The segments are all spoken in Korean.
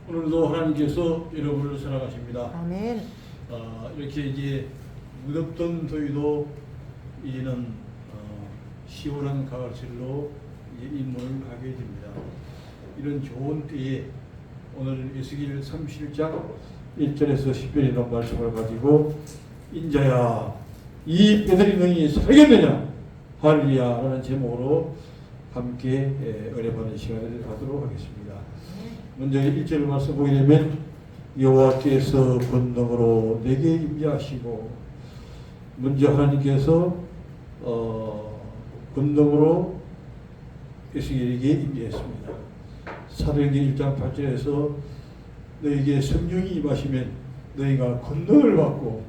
오늘도 하나님께서 여러분을 사랑하십니다. 아멘. 이렇게 이제 무덥던 더위도 이제는 시원한 가을철로 이제 입문을 하게 됩니다. 이런 좋은 때에 오늘 에스겔 37장 1절에서 10절에 있는 말씀을 가지고 인자야 이 뼈들이 너희 살겠느냐 할렐루야라는 제목으로 함께 은혜 받는 시간을 갖도록 하겠습니다. 먼저 1절 말씀 보게 되면 여호와께서 권능으로 내게 임재하시고, 먼저 하나님께서 권능으로 에스겔에게 임재했습니다. 사도행전 1장 8절에서 너에게 성령이 임하시면 너희가 권능을 받고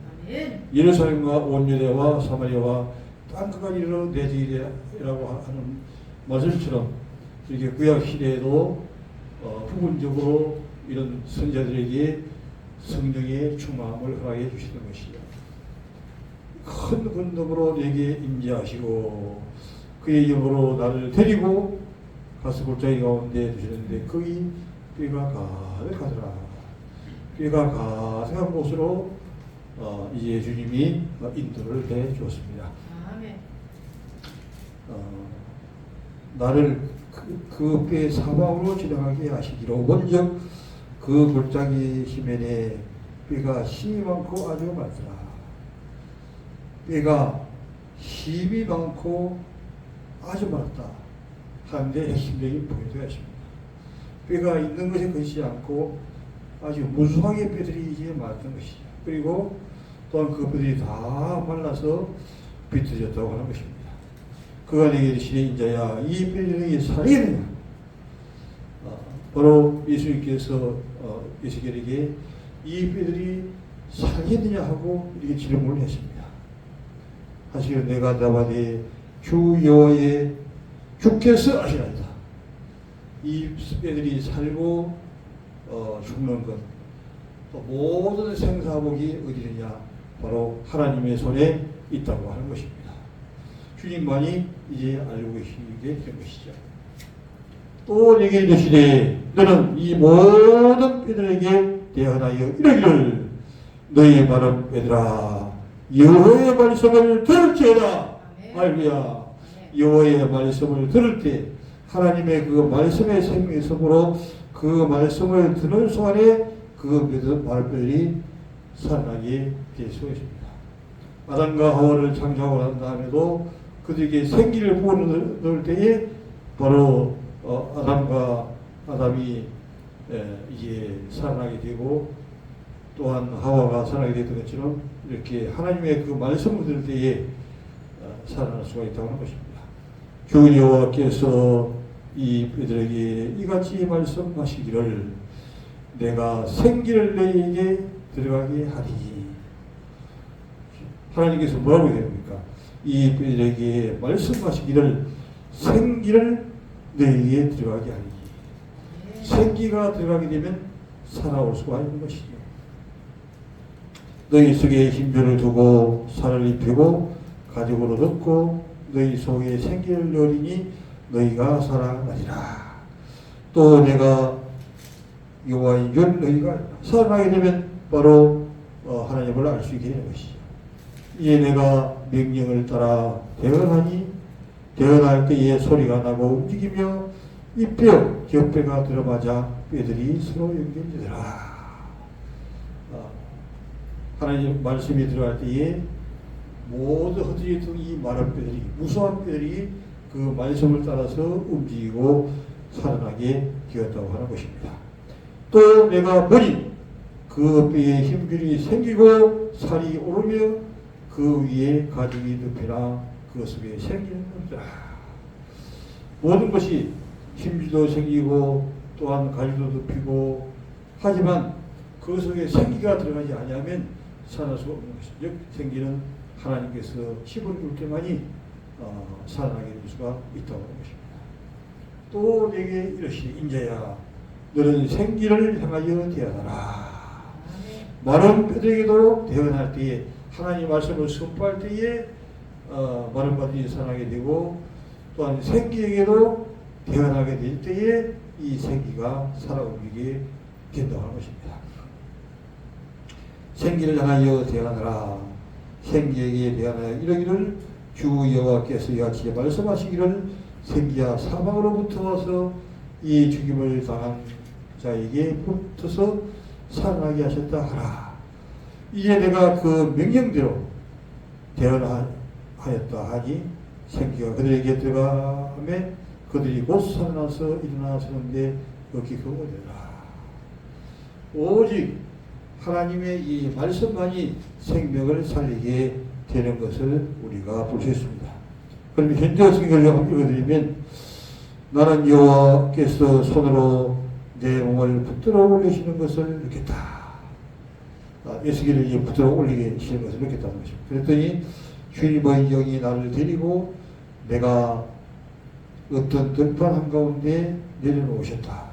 예루살렘과 온 유대와 사마리아와 땅끝까지 이르러 내지리라고 하는 말씀처럼 이렇게 구약 시대에도 부분적으로 이런 선자들에게 성령의 충만함을 허락해 주시는 것이죠. 큰 권능으로 내게 임재하시고 그의 영으로 나를 데리고 가스 골짜기 가운데 두시는데 거기 뼈가 가득하더라. 뼈가 가득한 곳으로 이제 주님이 인도를 해 주었습니다. 나를 그 뼈의 사방으로 지나가게 하시기로, 먼저 그 골짜기 시면에 뼈가 힘이 많고 아주 많더라. 뼈가 힘이 많고 아주 많았다 하는데 핵심적인 포인트가 있습니다. 뼈가 있는 것에 그치지 않고 아주 무수하게 뼈들이 이제 많았던 것이죠. 그리고 또한 그 뼈들이 다 말라서 비틀어졌다고 하는 것입니다. 그가 내게 이르시되 인자야 이 뼈들이 살겠느냐. 바로 예수님께서 에스겔에게 이 뼈들이 살겠느냐 하고 이렇게 질문을 했습니다. 하시기를 내가 답하되 주 여호와의 주께서 아시나이다. 이 뼈들이 살고 죽는 것, 또 모든 생사복이 어디느냐, 바로 하나님의 손에 있다고 하는 것입니다. 주님만이 이제 알고 계시게 된 것이죠. 또 내게 이르시되 너는 이 모든 뼈들에게 대언하여 이르기를 너희 마른 뼈들아 여호와의 말씀을 들을지어다. 할렐루야. 여호와의 말씀을 들을 때 하나님의 그 말씀의 생명성으로 그 말씀을 듣는 순간에 그 마른 뼈들이 살아나게 될 수 있습니다. 아담과 하와를 창조하고 난 다음에도 그들에게 생기를 부어넣을 때에 바로 아담이 이제 살아나게 되고, 또한 하와가 살아나게 됐던 것처럼 이렇게 하나님의 그 말씀을 들을 때에 살아날 수가 있다고 하는 것입니다. 주 여호와께서 이 뼈들에게 이같이 말씀하시기를 내가 생기를 너희에게 들어가게 하리니. 하나님께서 뭐라고 해야 됩니까? 이 뼈들에게 말씀하시기를 생기를 너희에게 들어가게 하리니. 생기가 들어가게 되면 살아올 수가 있는 것이죠. 너희 속에 힘줄을 두고 살을 입히고 가죽으로 덮고 너희 속에 생기를 넣으리니 너희가 살아나리라. 또 내가 여호와인 줄 너희가 살아나게 되면 바로 하나님을 알 수 있게 되는 것이죠. 이에 내가 명령을 따라 대언하니 대언할 때에 소리가 나고 움직이며 이 뼈 겹뼈가 들어맞아 뼈들이 서로 연결되더라. 하나님 말씀이 들어갈 때에 모두 흩어졌던 이 마른 뼈들이, 무수한 뼈들이 그 말씀을 따라서 움직이고 살아나게 되었다고 하는 것입니다. 또 내가 보니 그 뼈에 힘줄이 생기고 살이 오르며 그 위에 가죽이 덮이나 그 속에 생기는 없더라. 모든 것이 힘줄도 생기고 또한 가죽도 덮이고 하지만 그 속에 생기가 들어가지 아니하면 살아날 수가 없는 것이죠. 즉 생기는 하나님께서 힘을 줄 때만이 살아나게 될 수가 있다고 하는 것입니다. 또 내게 이르시되 인자야 너는 생기를 향하여 대언하라. 마른 뼈들에게도 대언할 때에 하나님 말씀을 선포할 때에 마른 뼈들이 살아나게 되고, 또한 생기에게도 대언하게 될 때에 이 생기가 살아 움직이게 된다고 하는 것입니다. 생기를 향하여 대하느라 생기에게 대하여 이러기를 주 여호와께서 이같이 말씀하시기를 생기야 사방으로부터 와서 이 죽임을 당한 자에게 붙어서 살아나게 하셨다 하라. 이제 내가 그 명령대로 대언하였다 하니 생기가 그들에게 들어가매 그들이 곧 살아나서 일어나서는데 여기 그거되라. 오직 하나님의 이 말씀만이 생명을 살리게 되는 것을 우리가 볼 수 있습니다. 그럼 현재 성경을 읽어드리면 나는 여호와께서 손으로 내 몸을 붙들어 올리시는 것을 느꼈다. 에스겔을 붙들어 올리게 하시는 것을 느꼈다는 것입니다. 그랬더니 주님의 영이 나를 데리고 내가 어떤 들판 한가운데 내려놓으셨다.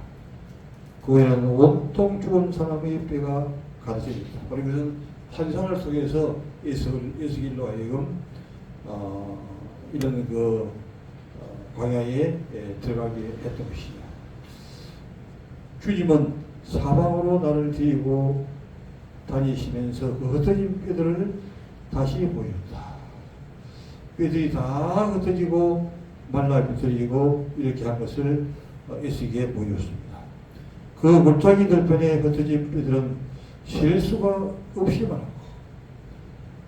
그에는 온통 죽은 사람의 뼈가 가득 있다. 바로 이것은 환상을 속에서 에스겔로 하여금 이런 광야에 들어가게 했던 것이다. 주님은 사방으로 나를 데리고 다니시면서 그 흩어진 뼈들을 다시 보였다. 뼈들이 다 흩어지고 말라 비틀리고 이렇게 한 것을 에스겔에 보였습니다. 그 물타기 들판에 흩어진 뼈들은 셀 수가 없이 많았고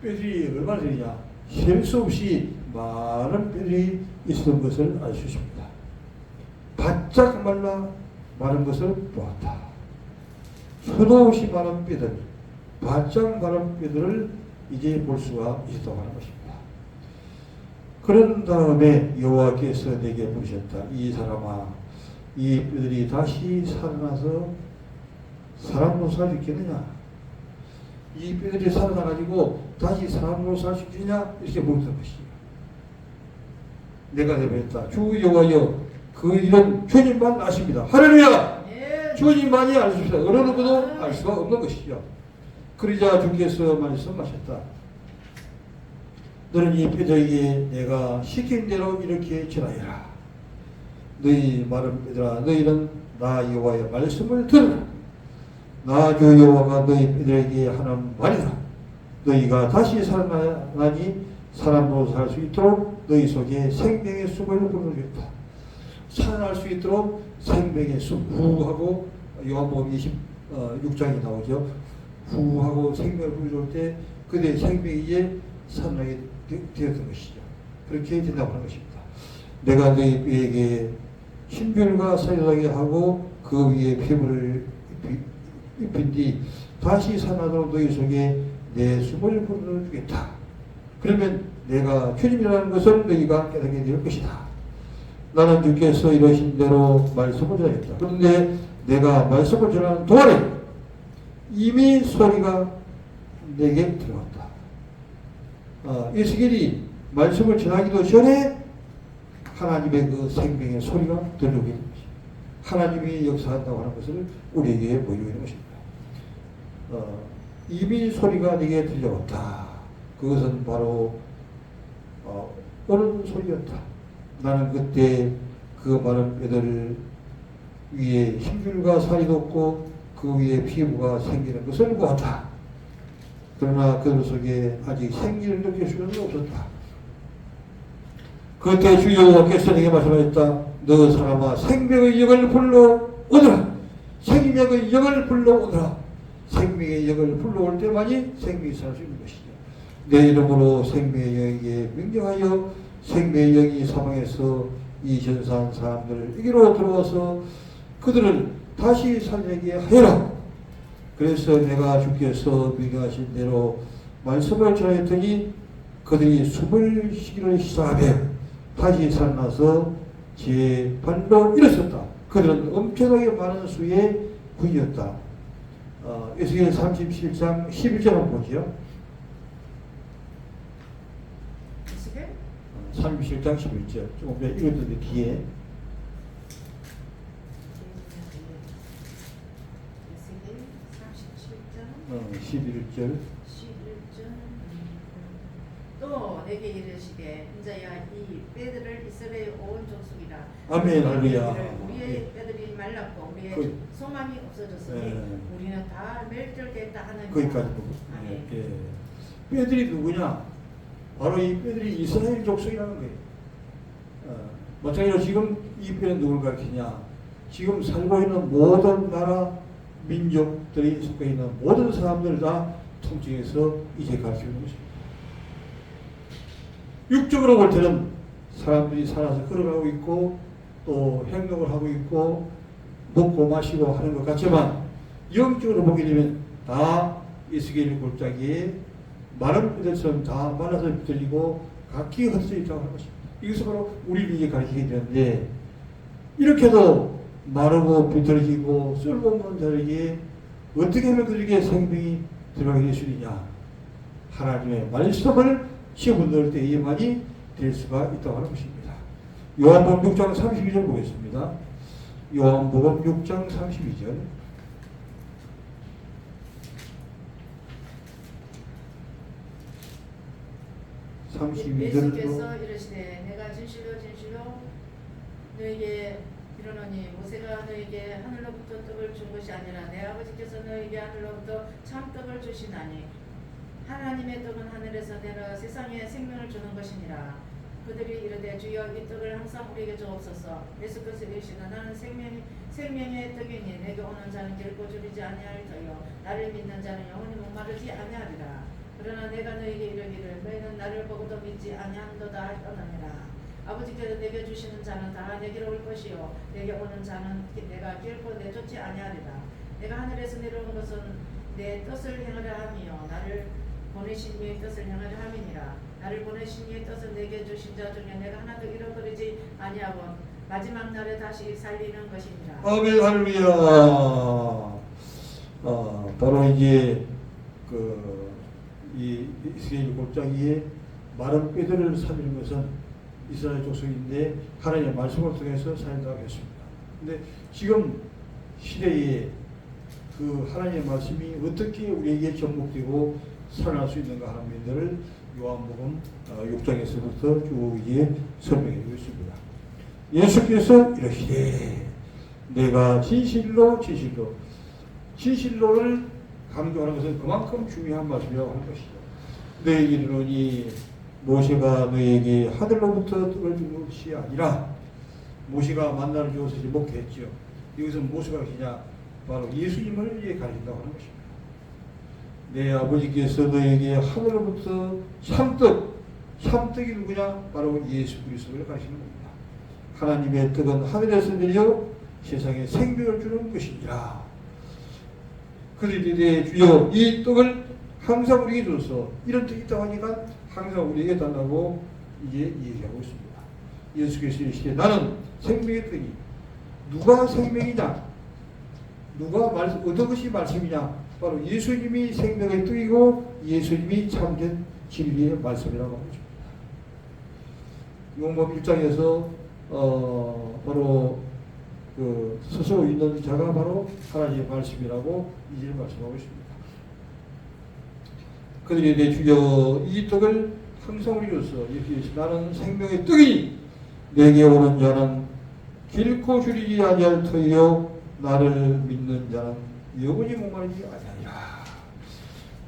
뼈들이 얼마나 되냐 셀 수 없이 많은 뼈들이 있었던 것을 알 수 있습니다. 바짝 말라 마른 것을 보았다. 수도 없이 마른 뼈들 바짝 마른 뼈들을 이제 볼 수가 있었다고 하는 것입니다. 그런 다음에 여호와께서 내게 부르셨다. 이 사람아 이 뼈들이 다시 살아나서 사람으로 살 수 있겠느냐? 이 뼈들이 살아나가지고 다시 사람으로 살 수 있겠느냐? 이렇게 물었던 것이에요. 내가 대답했다. 주 여호와여 그 일은 주님만 아십니다. 할렐루야! 예. 주님만이 알 수 있어요. 어느 누구도 알 수가 없는 것이죠. 그러자 주께서 말씀하셨다. 너는 이 뼈들에게 내가 시킨 대로 이렇게 전하여라. 너희 마른 뼈들아 너희는 나 여호와의 말씀을 들으라. 나 주 여호와가 너희 뼈들에게 하는 말이다. 너희가 다시 살아나니 사람으로 살 수 있도록 너희 속에 생명의 숨을 불어주겠다. 살아날 수 있도록 생명의 숨 후하고 요한복음 26장이 나오죠. 후하고 생명을 불어줄 때 그들의 생명이 이제 살아나게 되었던 것이죠. 그렇게 된다고 하는 것입니다. 내가 너희 뼈에게 신별과 살아나게 하고 그 위에 피부를 입힌 뒤 다시 살아나도록 너희 속에 내 숨을 불어주겠다. 그러면 내가 주님이라는 것을 너희가 깨닫게 될 것이다. 나는 주께서 이러신 대로 말씀을 전하겠다. 그런데 내가 말씀을 전하는 동안에 이미 소리가 내게 들어왔다. 에스겔이 말씀을 전하기도 전에 하나님의 그 생명의 소리가 들려오게 됩니다. 하나님이 역사한다고 하는 것을 우리에게 보이고 있는 것입니다. 이미 소리가 내게 들려왔다. 그것은 바로 오는 소리였다. 나는 그때 그 많은 뼈들 위에 힘줄과 살이 돋고 그 위에 피부가 생기는 것을 보았다. 그러나 그들 속에 아직 생기를 느낄 수는 없었다. 그때 주 여호와께서 내게 말씀하셨다. 너 사람아 생명의 영을 불러오너라. 생명의 영을 불러오너라. 생명의 영을 불러올 때만이 생명이 살 수 있는 것이죠. 내 이름으로 생명의 영에게 명령하여 생명의 영이 사방에서 이 전사한 사람들에게로 들어와서 그들을 다시 살리게 하여라. 그래서 내가 주께서 명령하신 대로 말씀을 전하였더니 그들이 숨을 쉬기를 시작하며 다시 살아나서 제 발로 일어섰다. 그들은 엄청나게 많은 수의 군이었다. 에스겔 37장 11절 한번 보죠. 37장 11절. 조금 읽었는데 뒤에 11절 또 내게 이르시되 인자야 이 뼈들을 이스라엘 온 족속이라. 아멘, 할렐루야. 우리의 예. 뼈들이 말랐고 우리의 그- 소망이 없어졌으니 예. 우리는 다 멸절됐다 하는 거기까지 보고. 아멘. 예. 뼈들이 누구냐? 바로 이 뼈들이 이스라엘 족속이라는 거예요. 마찬가지로 지금 이 뼈는 누굴 가르치냐? 지금 살고 있는 모든 나라 민족들이 속해 있는 모든 사람들을 다 통칭해서 이제 가르치는 것입니다. 육적으로 볼 때는 사람들이 살아서 걸어가고 있고 또 행동을 하고 있고 먹고 마시고 하는 것 같지만 영적으로 보게 되면 다 에스겔 골짜기에 마른 뼈들처럼 다 말라서 비틀리고 각기 흩어져 있다고 하는 것입니다. 이것을 바로 우리를 이제 가르치게 되는데 이렇게도 마르고 비틀어지고 쓸모없는 자에게 어떻게 하면 그들에게 생명이 들어가게 될 수 있느냐? 하나님의 말씀을 시험을 넣을 때에만이 될 수가 있다고 하는 것입니다. 요한복음 6장 32절 보겠습니다. 요한복음 6장 32절. 32절로 예수께서 이르시되 내가 진실로 너에게 이르노니 모세가 너에게 하늘로부터 떡을 준 것이 아니라 내 아버지께서 너에게 하늘로부터 참떡을 주시나니 하나님의 떡은 하늘에서 내려 세상에 생명을 주는 것이니라. 그들이 이르되 주여 이 떡을 항상 우리에게 주옵소서. 예수께서 이르시되 나는 생명의 떡이니 내게 오는 자는 결코 줄이지 아니할 터요 나를 믿는 자는 영원히 목마르지 아니하리라. 그러나 내가 너에게 이르기를 너희는 나를 보고도 믿지 아니한도다 하느니라. 아버지께서 내게 주시는 자는 다 내게로 올 것이요 내게 오는 자는 내가 결코 내쫓지 아니하리라. 내가 하늘에서 내려온 것은 내 뜻을 행하려 함이요 나를 보내신 이의 뜻을 행하려 함이니라. 나를 보내신 이의 뜻을 내게 주신 자 중에 내가 하나도 잃어버리지 아니하고 마지막 날에 다시 살리는 것이니라. 아멘, 할렐루야. 바로 이제 이 이스라엘 골짜기에 마른 뼈들을 살리는 것은 이스라엘 족속인데 하나님의 말씀을 통해서 살린다고 했습니다. 근데 지금 시대에 그 하나님의 말씀이 어떻게 우리에게 접목되고 살아날 수 있는가 하는 면들을 요한복음 6장에서부터 쭉 이제 설명해 주고 있습니다. 예수께서 이러시되 내가 진실로를 강조하는 것은 그만큼 중요한 말씀이라고 하는 것이죠. 너에게 이르노니 모세가 너에게 하늘로부터 떡을 준 것이 아니라 모세가 만나를 주어서 먹겠죠. 이것은 모세가 그냥 바로 예수님을 가르친다고 하는 것입니다. 내 아버지께서 너에게 하늘로부터 참떡이 누구냐? 바로 예수 그리스도를 가르치는 겁니다. 하나님의 떡은 하늘에서 내려 세상에 생명을 주는 것이니라. 그들이 주여 이 떡을 항상 우리에게 줘서 이런 떡이 있다고 하니까 항상 우리에게 달라고 이제 얘기하고 있습니다. 예수께서 이르시되 나는 생명의 떡이 누가 생명이냐? 어떤 것이 말씀이냐? 바로 예수님이 생명의 떡이고 예수님이 참된 진리의 말씀이라고 하는 것입니다. 요한복음 1장에서 바로 그 스스로 있는 자가 바로 하나님의 말씀이라고 이제 말씀하고 있습니다. 그들이 내 주여 이 떡을 항상 우리로서 예수께서 나는 생명의 떡이니 내게 오는 자는 길고 줄이지 아니할 터이요 나를 믿는 자는 영원히 목마르지 아니하리라.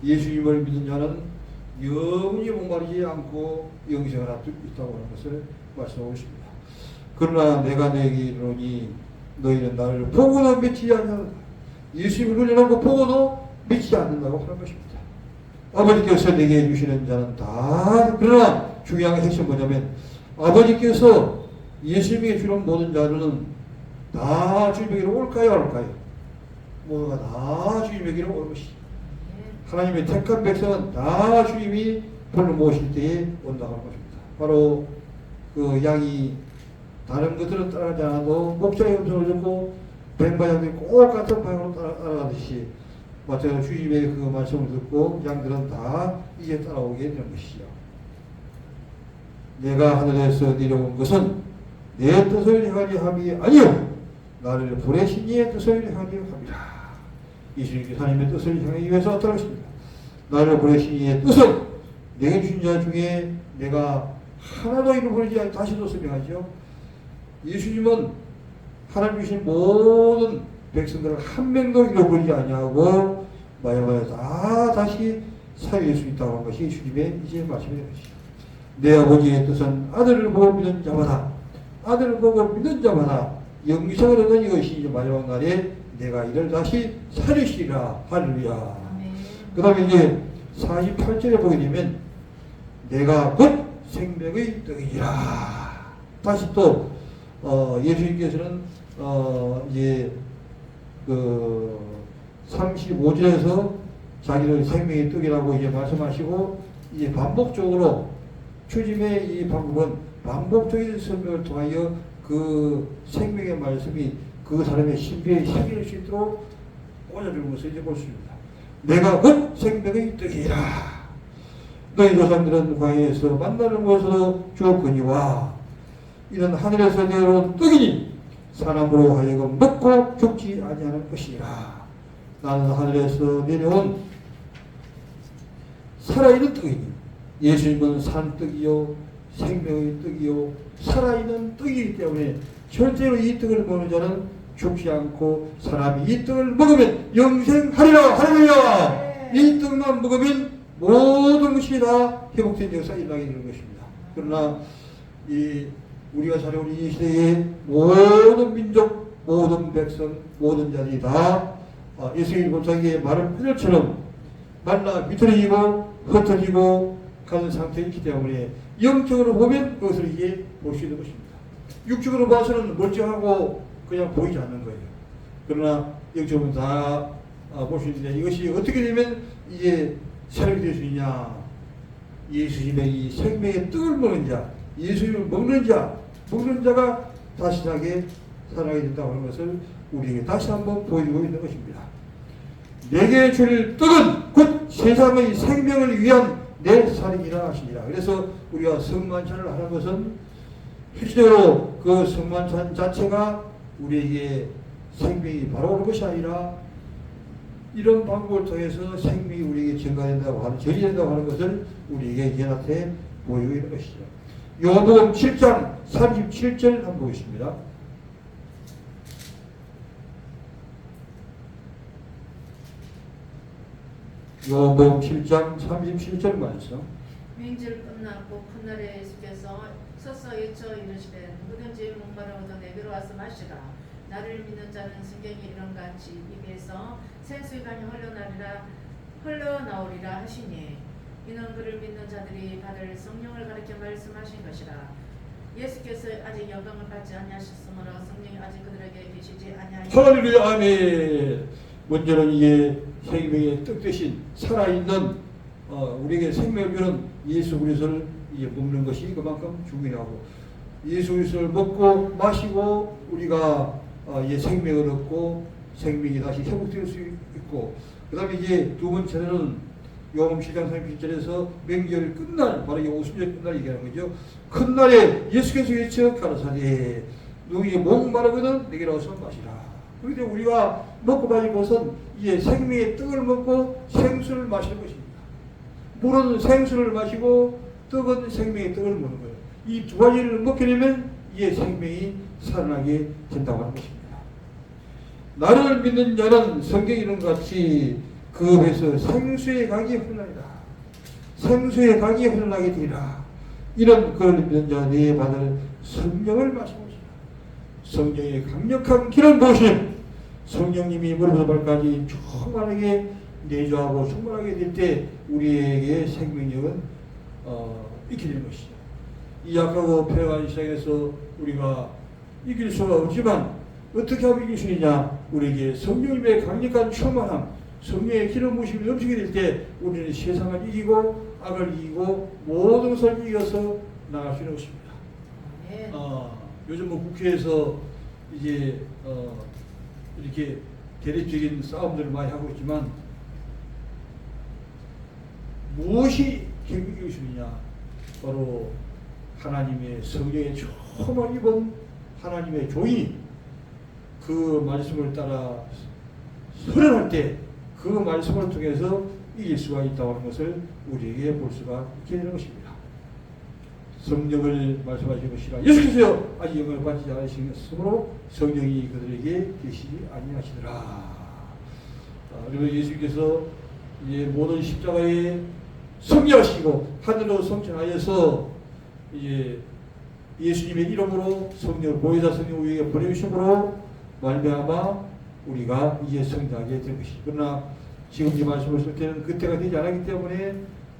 예수님을 믿는 자는 영원히 목마르지 않고 영생을 얻고 있다고 하는 것을 말씀하고 있습니다. 그러나 내가 너에게 이르노니 너희는 나를 보고도 믿지 않는다. 예수님을 눈여놓고 보고도 믿지 않는다고 하는 것입니다. 아버지께서 내게 주시는 자는 다 그러나 중요한 핵심은 뭐냐면 아버지께서 예수님에게 주는 모든 자들은 다 주님에게로 올까요? 안 올까요? 모두가 다 주님에게로 올 것이죠. 하나님의 택한 백성은 다 주님이 불러 모실 때에 온다고 하는 것입니다. 바로 그 양이 다른 것들은 따라가지 않아도 목자의 음성을 듣고 뱀바양들이 꼭 같은 방향으로 따라가듯이 마찬가지로 주님의 그 말씀을 듣고 양들은 다 이제 따라오게 되는 것이죠. 내가 하늘에서 내려온 것은 내 뜻을 행하려 함이 아니요 나를 보내신 이의 뜻을 행하려 함이라. 예수님께서 하나님의 뜻을 향하기 위해서 어떠하십니까? 나를 보내신 이의 뜻은 내게 주신 자 중에 내가 하나도 잃어버리지 않고 다시도 설명하죠. 예수님은 하나님 주신 모든 백성들을 한 명도 잃어버리지 아니하고 마지막에 다 다시 살릴 수 있다고 한 것이 주님의 이제 말씀이 된 것이죠. 내 아버지의 뜻은 아들을 보고 믿는 자마다 아들을 보고 믿는 자마다 영생을 얻는 이것이 이제 마지막 날에 내가 이를 다시 살리시리라. 할렐루야. 그 다음에 이제 48절에 보게 되면 내가 곧 생명의 떡이라. 다시 또 예수님께서는 이제 그 35절에서 자기를 생명의 떡이라고 이제 말씀하시고 이제 반복적으로 주님의 이 방법은 반복적인 설명을 통하여 그 생명의 말씀이 그 사람의 신비에 새길 수 있도록 꽂아주는 것을 이제 볼 수 있습니다. 내가 곧 생명의 떡이라. 너희 조상들은 광야에서 만나는 것으로 주었거니와 이는 하늘에서 내려온 떡이니 사람으로 하여금 먹고 죽지 아니하는 것이라. 나는 하늘에서 내려온 살아있는 떡이니 예수님은 산떡이요 생명의 떡이요 살아있는 떡이기 때문에 절대로 이 떡을 먹는 자는 죽지 않고 사람이 이 떡을 먹으면 영생하리라. 할렐루야. 이 떡만 먹으면 모든 것이 다 회복된 역사가 일어나게 되는 것입니다. 그러나 이 우리가 살아온 이 시대의 모든 민족, 모든 백성, 모든 자들이 다 예수의 본사기의 마른 뼈들처럼 말라 비틀어지고 흩어지고 가는 상태에 있기 때문에 영적으로 보면 그것을 이제 볼 수 있는 것입니다. 육적으로 봐서는 멀쩡하고 그냥 보이지 않는 거예요. 그러나 영적으로 다 볼 수 있는데 이것이 어떻게 되면 이제 사람이 될 수 있냐. 예수님의 이 생명의 떡을 먹는 자, 예수님을 먹는 자가 다시 나게 살아가게 된다고 하는 것을 우리에게 다시 한번 보여주고 있는 것입니다. 내게 줄 떡은 곧 세상의 생명을 위한 내 살이니라 하시니라. 그래서 우리가 성만찬을 하는 것은 실제로 그 성만찬 자체가 우리에게 생명이 바로 오는 것이 아니라 이런 방법을 통해서 생명이 우리에게 증가된다고 하는, 전이된다고 하는 것을 우리에게 연합해 보이고 있는 것이죠. 요한복음 7장 37절 한번 보겠습니다. 요한복음 7장 37절 말씀. 명절 끝났고 큰 날에 예수께서 서서 외쳐 이르시되 누구든지 목마르거든 내게로 와서 마시라. 나를 믿는 자는 성경이 이런같이 입에서 생수의 강이 흘러나오리라 하시니 이는 그를 믿는 자들이 받을 성령을 가리켜 말씀하신 것이라. 예수께서 아직 영광을 받지 아니하셨으므로 성령이 아직 그들에게 계시지 아니하시니 할렐루야. 아멘. 먼저는 이게 생명의 떡 대신 살아있는 우리에게 생명을 주는 예수 그리스도를 이제 먹는 것이 그만큼 중요하고 예수 그리스도를 먹고 마시고 우리가 이제 생명을 얻고 생명이 다시 회복될 수 있고 그 다음에 이제 두 번째는 요한복음 7장 37절에서 명절 끝날 바로 이 오순절 끝날 얘기하는 거죠. 큰 날에 예수께서 외쳐 가라사대 너희 목마르거든 내게로 와서 마시라. 그런데 우리가 먹고 마실 것은 이제 생명의 떡을 먹고 생수를 마시는 것입니다. 물은 생수를 마시고 떡은 생명의 떡을 먹는 거예요. 이 두 가지를 먹게 되면 이제 생명이 살아나게 된다고 하는 것입니다. 나를 믿는 자는 성경에 이런 것 같이 그 배에서 생수의 강이 흘러나리라. 생수의 강이 흘러나게 되리라. 이런 그를 믿는 자들이 받을 성령을 마시고 성령의 강력한 기름 부으심, 성령님이 머리부터 발까지 충만하게 내주하고 충만하게 될 때 우리에게 생명력은 있게 되는 것이죠. 이 약하고 폐허한 시장에서 우리가 이길 수가 없지만 어떻게 하면 이길 수 있냐? 우리에게 성령님의 강력한 충만함, 성령의 기름 부으심이 넘치게 될 때 우리는 세상을 이기고 악을 이기고 모든 것을 이겨서 나갈 수 있는 것입니다. 요즘 뭐 국회에서 이제 이렇게 대립적인 싸움들을 많이 하고 있지만 무엇이 경기 기술이냐? 바로 하나님의 성령의 처음 입은 하나님의 종이 그 말씀을 따라 선언할 때 그 말씀을 통해서 이길 수가 있다고 하는 것을 우리에게 볼 수가 있게 되는 것입니다. 성령을 말씀하신 것이라 예수께서 아직 영을 받지 않으시므로 성령이 그들에게 계시지 아니하시더라. 그리고 예수께서 이제 모든 십자가에 승리하시고 하늘로 성천하여서 이제 예수님의 이름으로 성령 보혜사 성령 우리에게 보내주심으로 말미암아 우리가 이제 성장하게 된 것이. 그러나 지금 이 말씀을 쓸 때는 그때가 되지 않았기 때문에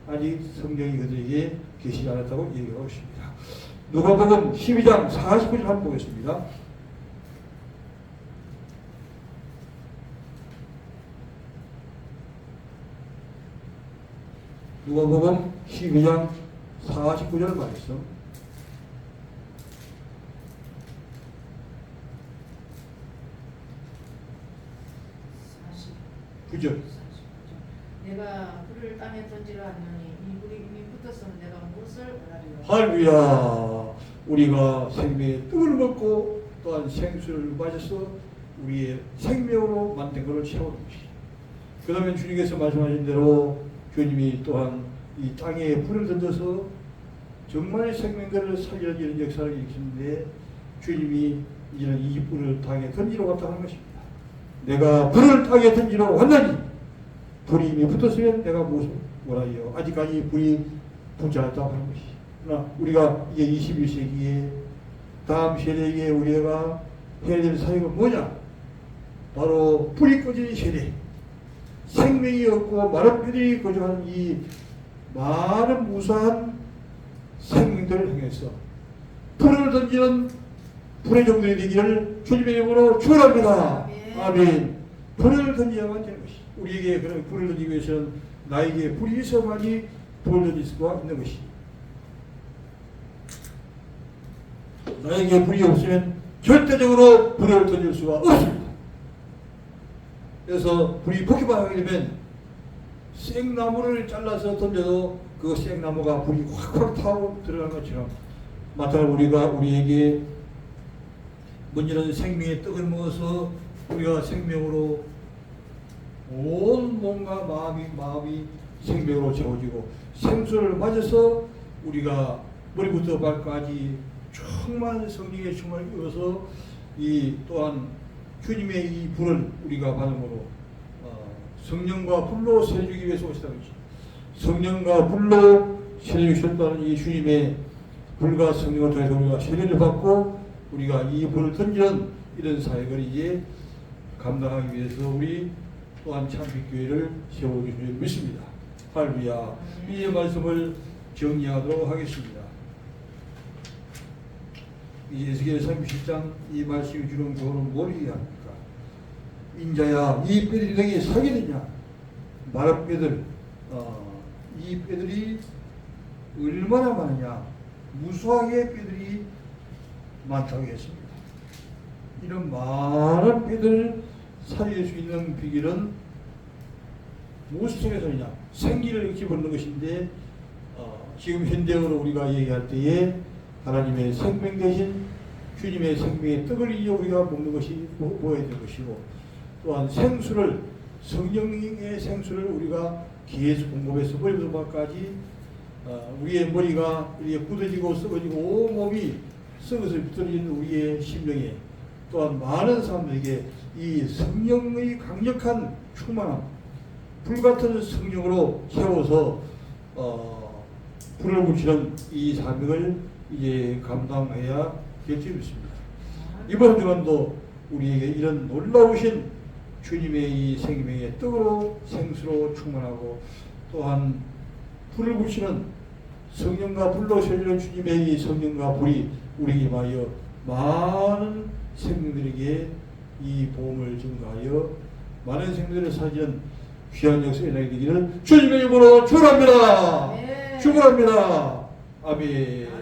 아직 성령이 그들에게 계시지 않았다고 얘기하고 있습니다. 누가복음 12장 49절 한번 보겠습니다. 누가복음 12장 49절 말씀. 그죠? 내가 불을 땅에 던지려 하노니 이 불이 이미 붙었으면 내가 무엇을 원하리요. 할렐루야. 우리가 생명의 떡을 먹고 또한 생수를 마셔서 우리의 생명으로 만든 것을 채우는 것이. 그러면 주님께서 말씀하신 대로 주님이 또한 이 땅에 불을 던져서 정말 생명들을 살려주는 역사를 일으키는데 주님이 이제는 이 불을 땅에 던지러 왔다 하는 것입니다. 내가 불을 땅에 던지러 왔나니 불이 이미 붙었으면 내가 무엇을 원하리요. 아직까지 불이 붙지 않았다고 하는 것이. 그러나 우리가 이제 21세기에 다음 세대에 우리가 해야 될 사역은 뭐냐? 바로 불이 꺼진 세대, 생명이 없고 마른 뼈들이 거주하는 이 많은 무수한 생명들을 향해서 불을 던지는 불의 종들이 되기를 주님의 이름으로 축원합니다. 아멘. 불을 던져야만 되는 것이. 우리에게 그런 불을 던지기 위해서는 나에게 불이 있어야만이 불을 던질 수가 있는 것이. 나에게 불이 없으면 절대적으로 불을 던질 수가 없습니다. 그래서 불이 붙기만 하게 되면 생나무를 잘라서 던져도 그 생나무가 불이 확확 타고 들어가는 것처럼 마찬가지로 우리가 우리에게 먼저는 생명의 떡을 먹어서 우리가 생명으로 온 몸과 마음이 생명으로 채워지고 생수를 맞아서 우리가 머리부터 발까지 충만 성령의 충만을 이어서 이 또한 주님의 이 불을 우리가 받음으로 성령과 불로 세주기 위해서 오시다는 것이죠. 성령과 불로 세주셨다는 이 주님의 불과 성령을 통해서 우리가 세례를 받고 우리가 이 불을 던지는 이런 사역을 이제 감당하기 위해서 우리 또한 참빛교회를 세우기 위해 믿습니다. 할렐루야. 이 말씀을 정리하도록 하겠습니다. 이 에스겔 37장 이 말씀이 주는 교훈은 뭘 얘기합니까? 인자야, 이 뼈들이 너에게 사귀느냐? 마른 뼈들, 이 뼈들이 얼마나 많으냐? 무수하게 뼈들이 많다고 했습니다. 이런 많은 뼈들을 살릴 수 있는 비결은 무엇 속에서냐? 생기를 이렇게 받는 것인데 지금 현대어로 우리가 얘기할 때에 하나님의 생명 대신 주님의 생명의 떡을 이어 우리가 먹는 것이 먹어야 될 것이고 또한 생수를 성령의 생수를 우리가 계속 공급해서 머리부터 발까지 우리의 머리가 이렇게 굳어지고 썩어지고 온 몸이 썩어서 비틀어진 우리의 심령에 또한 많은 사람들에게 이 성령의 강력한 충만함 불같은 성령으로 채워서 불을 붙이는 이 사명을 이제 감당해야 될지 믿습니다. 이번 주간도 우리에게 이런 놀라우신 주님의 이 생명의 떡으로 생수로 충만하고 또한 불을 붙이는 성령과 불로 세우는 주님의 이 성령과 불이 우리에게 임하여 많은 생명들에게 이 보험을 증가하여 많은 생명들을 살리는 귀한 역사에 일어나게 되기를 주님의 이름으로 축원합니다. 축원합니다. 아멘.